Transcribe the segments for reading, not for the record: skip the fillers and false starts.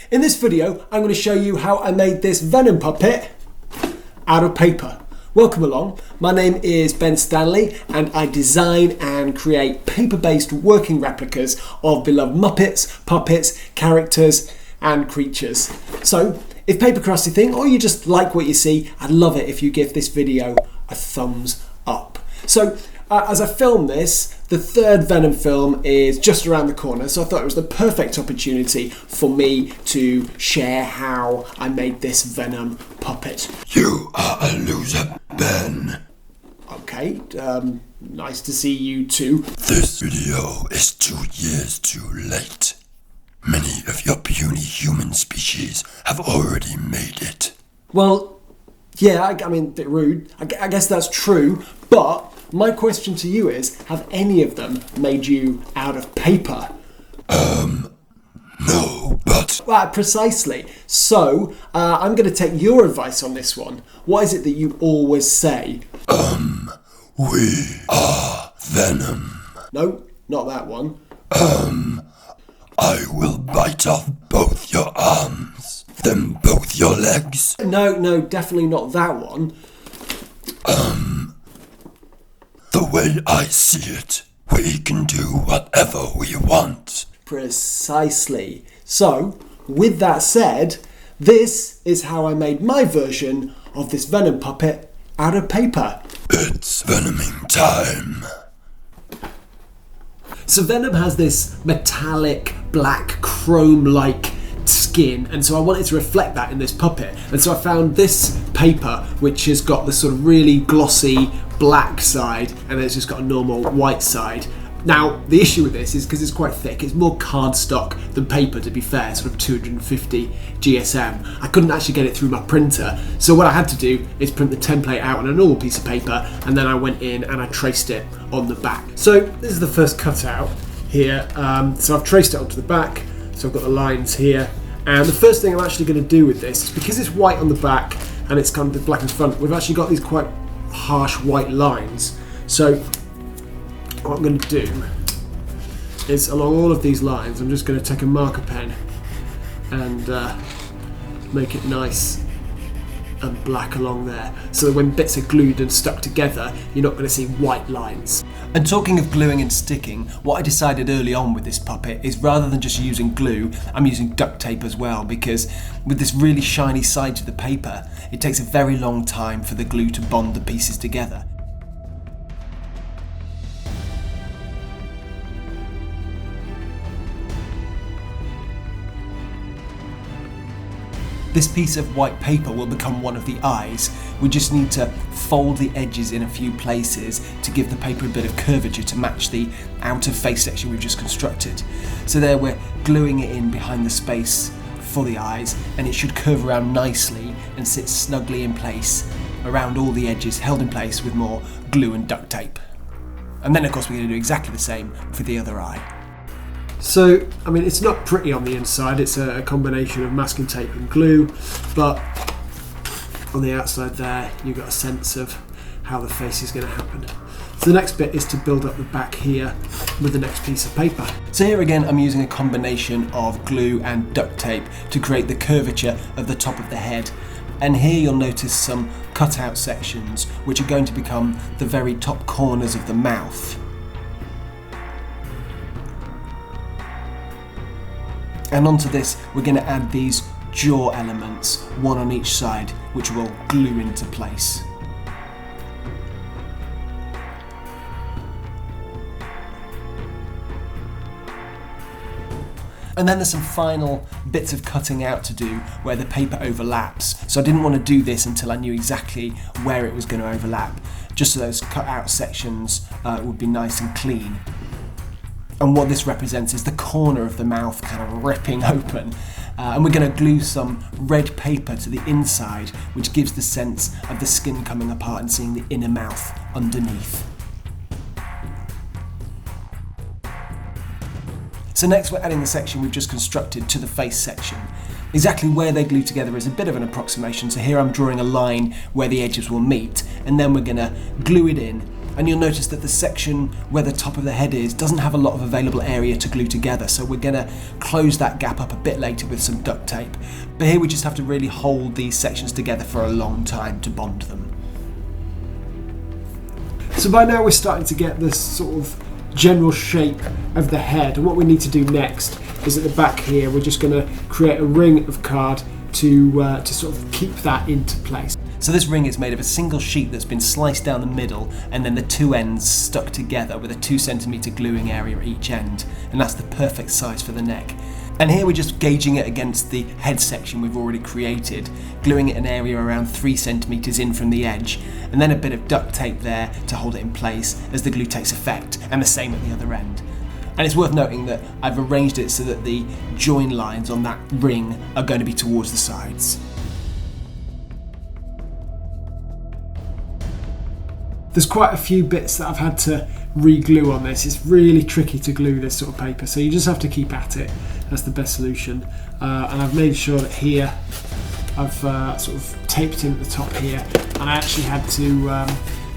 In this video, I'm going to show you how I made this Venom puppet out of paper. Welcome along. My name is Ben Stanley and I design and create paper-based working replicas of beloved Muppets, puppets, characters and creatures. So, if paper crafts your thing or you just like what you see, I'd love it if you give this video a thumbs up. So, as I film this, the third Venom film is just around the corner, so I thought it was the perfect opportunity for me to share how I made this Venom puppet. You are a loser, Ben. Okay, nice to see you too. This video is 2 years too late. Many of your puny human species have already made it. Well, yeah, I mean, a bit rude. I guess that's true, but my question to you is, have any of them made you out of paper? No, but... Well, precisely. So, I'm going to take your advice on this one. What is it that you always say? We are Venom. No, not that one. I will bite off both your arms, then both your legs. No, definitely not that one. The way I see it, we can do whatever we want. Precisely. So, with that said, this is how I made my version of this Venom puppet out of paper. It's Venoming time. So Venom has this metallic, black, chrome-like skin, and so I wanted to reflect that in this puppet. And so I found this paper, which has got the sort of really glossy black side, and then it's just got a normal white side. Now, the issue with this is because it's quite thick, it's more cardstock than paper, to be fair, sort of 250 GSM. I couldn't actually get it through my printer, so what I had to do is print the template out on a normal piece of paper, and then I went in and I traced it on the back. So this is the first cutout here. So I've traced it onto the back, so I've got the lines here, and the first thing I'm actually going to do with this is, because it's white on the back and it's kind of black in front, we've actually got these quite harsh white lines. So what I'm going to do is, along all of these lines, I'm just going to take a marker pen and make it nice and black along there, so that when bits are glued and stuck together, you're not going to see white lines. And talking of gluing and sticking, what I decided early on with this puppet is, rather than just using glue, I'm using duct tape as well, because with this really shiny side to the paper, it takes a very long time for the glue to bond the pieces together. This piece of white paper will become one of the eyes. We just need to fold the edges in a few places to give the paper a bit of curvature to match the outer face section we've just constructed. So there we're gluing it in behind the space for the eyes, and it should curve around nicely and sit snugly in place around all the edges, held in place with more glue and duct tape. And then of course we're going to do exactly the same for the other eye. So, I mean, it's not pretty on the inside, it's a combination of masking tape and glue, but on the outside there, you've got a sense of how the face is going to happen. So the next bit is to build up the back here with the next piece of paper. So here again, I'm using a combination of glue and duct tape to create the curvature of the top of the head. And here you'll notice some cut-out sections, which are going to become the very top corners of the mouth. And onto this, we're going to add these jaw elements, one on each side, which will glue into place. And then there's some final bits of cutting out to do where the paper overlaps. So I didn't want to do this until I knew exactly where it was going to overlap, just so those cut out sections would be nice and clean. And what this represents is the corner of the mouth kind of ripping open. And we're going to glue some red paper to the inside, which gives the sense of the skin coming apart and seeing the inner mouth underneath. So next we're adding the section we've just constructed to the face section. Exactly where they glue together is a bit of an approximation, so here I'm drawing a line where the edges will meet, and then we're going to glue it in And you'll notice that the section where the top of the head is doesn't have a lot of available area to glue together, so we're going to close that gap up a bit later with some duct tape. But here we just have to really hold these sections together for a long time to bond them. So by now we're starting to get this sort of general shape of the head, and what we need to do next is at the back here we're just going to create a ring of card to sort of keep that into place. So this ring is made of a single sheet that's been sliced down the middle and then the two ends stuck together with a 2 centimetre gluing area at each end, and that's the perfect size for the neck. And here we're just gauging it against the head section we've already created, gluing it an area around 3 centimetres in from the edge, and then a bit of duct tape there to hold it in place as the glue takes effect, and the same at the other end. And it's worth noting that I've arranged it so that the join lines on that ring are going to be towards the sides. There's quite a few bits that I've had to re-glue on this. It's really tricky to glue this sort of paper, so you just have to keep at it. That's the best solution. And I've made sure that here I've sort of taped in at the top here, and I actually had to,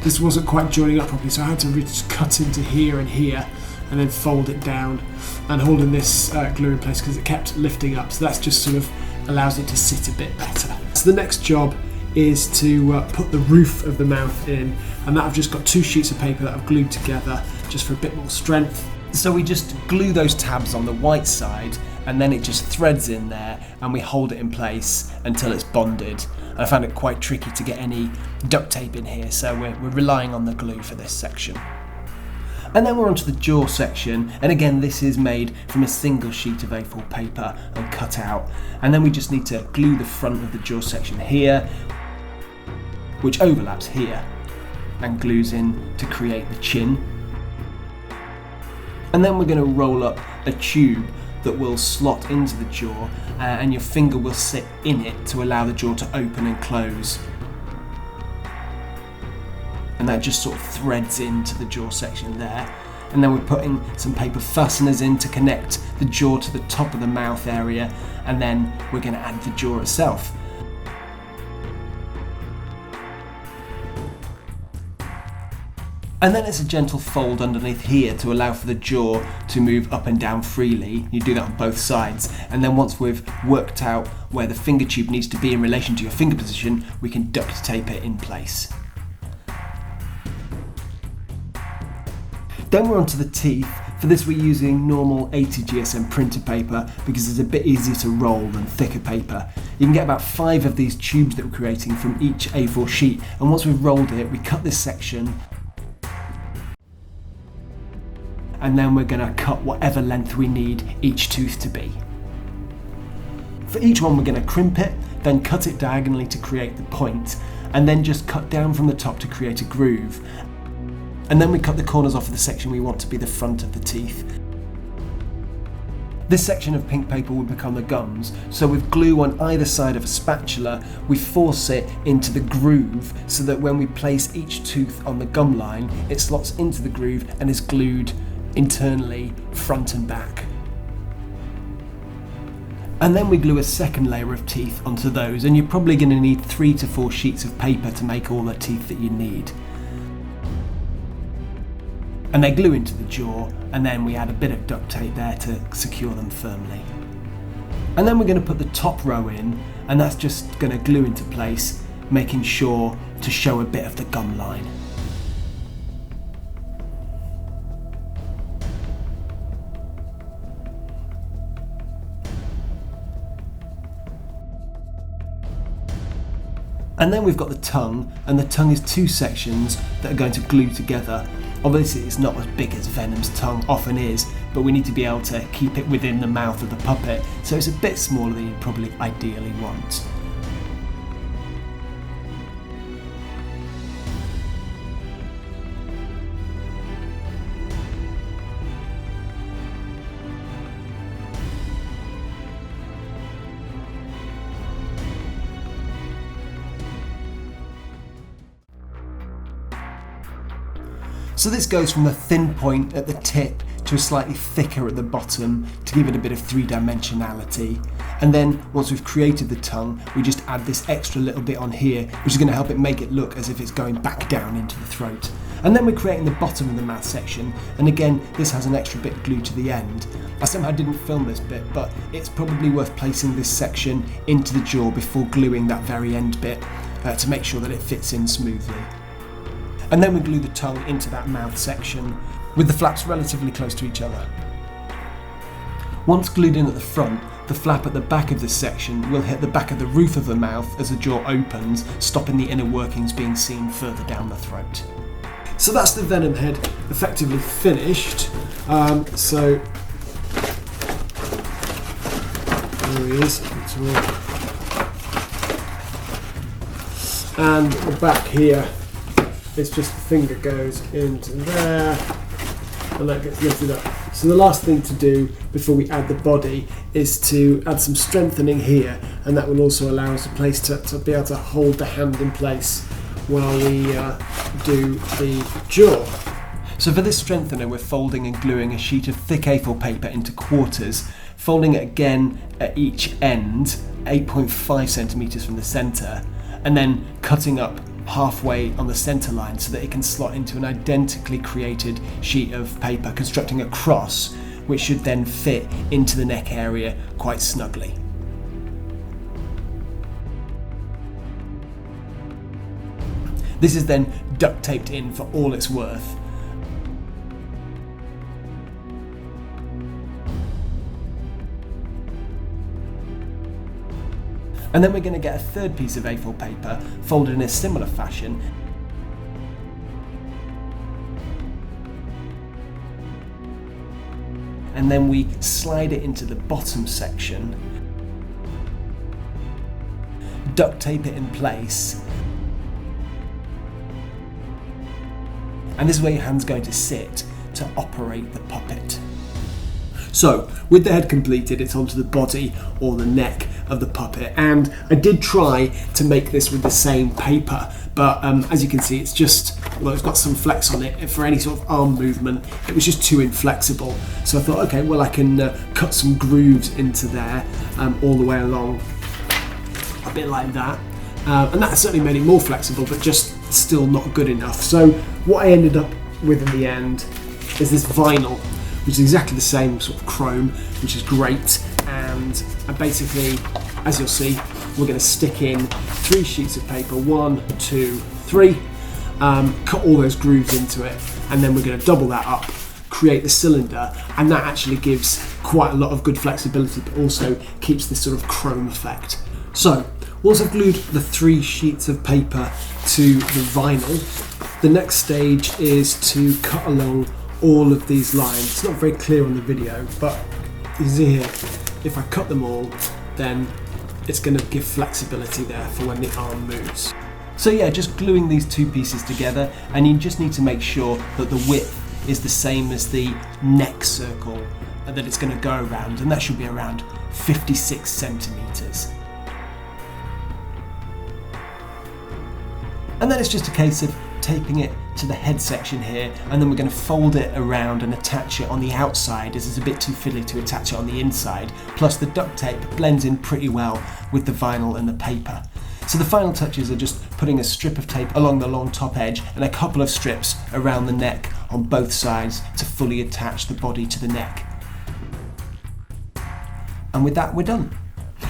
this wasn't quite joining up properly, so I had to just cut into here and here and then fold it down and holding this glue in place because it kept lifting up, so that's just sort of allows it to sit a bit better. So the next job is to put the roof of the mouth in, and that I've just got 2 sheets of paper that I've glued together just for a bit more strength. So we just glue those tabs on the white side and then it just threads in there and we hold it in place until it's bonded. And I found it quite tricky to get any duct tape in here, so we're relying on the glue for this section. And then we're onto the jaw section, and again this is made from a single sheet of A4 paper and cut out, and then we just need to glue the front of the jaw section here, which overlaps here and glues in to create the chin. And then we're going to roll up a tube that will slot into the jaw, and your finger will sit in it to allow the jaw to open and close. And that just sort of threads into the jaw section there. And then we're putting some paper fasteners in to connect the jaw to the top of the mouth area, and then we're going to add the jaw itself. And then it's a gentle fold underneath here to allow for the jaw to move up and down freely. You do that on both sides, and then once we've worked out where the finger tube needs to be in relation to your finger position, we can duct tape it in place. Then we're onto the teeth. For this we're using normal 80 GSM printer paper because it's a bit easier to roll than thicker paper. You can get about 5 of these tubes that we're creating from each A4 sheet, and once we've rolled it, we cut this section, and then we're going to cut whatever length we need each tooth to be. For each one we're going to crimp it, then cut it diagonally to create the point, and then just cut down from the top to create a groove. And then we cut the corners off of the section we want to be the front of the teeth. This section of pink paper will become the gums, so with glue on either side of a spatula, we force it into the groove so that when we place each tooth on the gum line, it slots into the groove and is glued internally, front and back. And then we glue a second layer of teeth onto those, and you're probably going to need 3 to 4 sheets of paper to make all the teeth that you need. And they glue into the jaw, and then we add a bit of duct tape there to secure them firmly. And then we're going to put the top row in, and that's just going to glue into place, making sure to show a bit of the gum line. And then we've got the tongue, and the tongue is 2 sections that are going to glue together. Obviously it's not as big as Venom's tongue often is, but we need to be able to keep it within the mouth of the puppet, so it's a bit smaller than you probably ideally want. So this goes from a thin point at the tip to a slightly thicker at the bottom to give it a bit of 3-dimensionality. And then once we've created the tongue, we just add this extra little bit on here, which is going to help it make it look as if it's going back down into the throat. And then we're creating the bottom of the mouth section, and again this has an extra bit glued to the end. I somehow didn't film this bit, but it's probably worth placing this section into the jaw before gluing that very end bit to make sure that it fits in smoothly. And then we glue the tongue into that mouth section with the flaps relatively close to each other. Once glued in at the front, the flap at the back of this section will hit the back of the roof of the mouth as the jaw opens, stopping the inner workings being seen further down the throat. So that's the Venom head effectively finished. So there he is. And the back here, it's just the finger goes into there and that gets lifted up. So the last thing to do before we add the body is to add some strengthening here, and that will also allow us a place to be able to hold the hand in place while we do the jaw. So for this strengthener, we're folding and gluing a sheet of thick A4 paper into quarters, folding it again at each end, 8.5 centimetres from the centre, and then cutting up halfway on the centre line so that it can slot into an identically created sheet of paper, constructing a cross which should then fit into the neck area quite snugly. This is then duct taped in for all it's worth. And then we're going to get a third piece of A4 paper folded in a similar fashion. And then we slide it into the bottom section, duct tape it in place, and this is where your hand's going to sit to operate the puppet. So, with the head completed, it's onto the body or the neck of the puppet, and I did try to make this with the same paper, but as you can see, it's got some flex on it for any sort of arm movement. It was just too inflexible, so I thought, okay, well, I can cut some grooves into there all the way along, a bit like that, and that certainly made it more flexible, but just still not good enough. So what I ended up with in the end is this vinyl, which is exactly the same sort of chrome, which is great. And basically, as you'll see, we're going to stick in 3 sheets of paper, 1, 2, 3, cut all those grooves into it, and then we're going to double that up, create the cylinder, and that actually gives quite a lot of good flexibility, but also keeps this sort of chrome effect. So, once I've glued the 3 sheets of paper to the vinyl, the next stage is to cut along all of these lines. It's not very clear on the video, but you can see here, if I cut them all, then it's going to give flexibility there for when the arm moves. So yeah, just gluing these 2 pieces together, and you just need to make sure that the width is the same as the neck circle that it's going to go around, and that should be around 56 centimetres. And then it's just a case of taping it to the head section here, and then we're going to fold it around and attach it on the outside, as it's a bit too fiddly to attach it on the inside. Plus the duct tape blends in pretty well with the vinyl and the paper. So the final touches are just putting a strip of tape along the long top edge and a couple of strips around the neck on both sides to fully attach the body to the neck. And with that, we're done.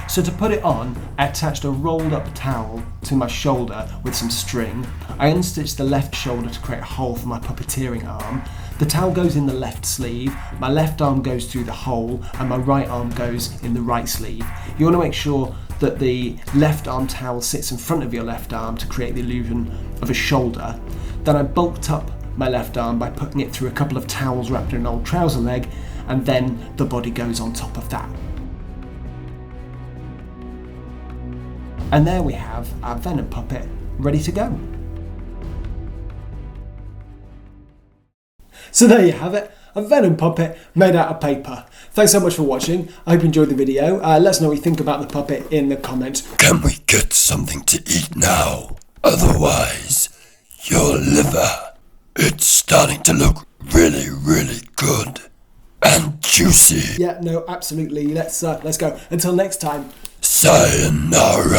So to put it on, I attached a rolled up towel to my shoulder with some string. I unstitched the left shoulder to create a hole for my puppeteering arm. The towel goes in the left sleeve, my left arm goes through the hole, and my right arm goes in the right sleeve. You want to make sure that the left arm towel sits in front of your left arm to create the illusion of a shoulder. Then I bulked up my left arm by putting it through a couple of towels wrapped in an old trouser leg, and then the body goes on top of that. And there we have our Venom puppet ready to go. So there you have it, a Venom puppet made out of paper. Thanks so much for watching. I hope you enjoyed the video. Let us know what you think about the puppet in the comments. Can we get something to eat now? Otherwise, your liver, it's starting to look really, really good and juicy. Yeah, no, absolutely. Let's go. Until next time. Sayonara.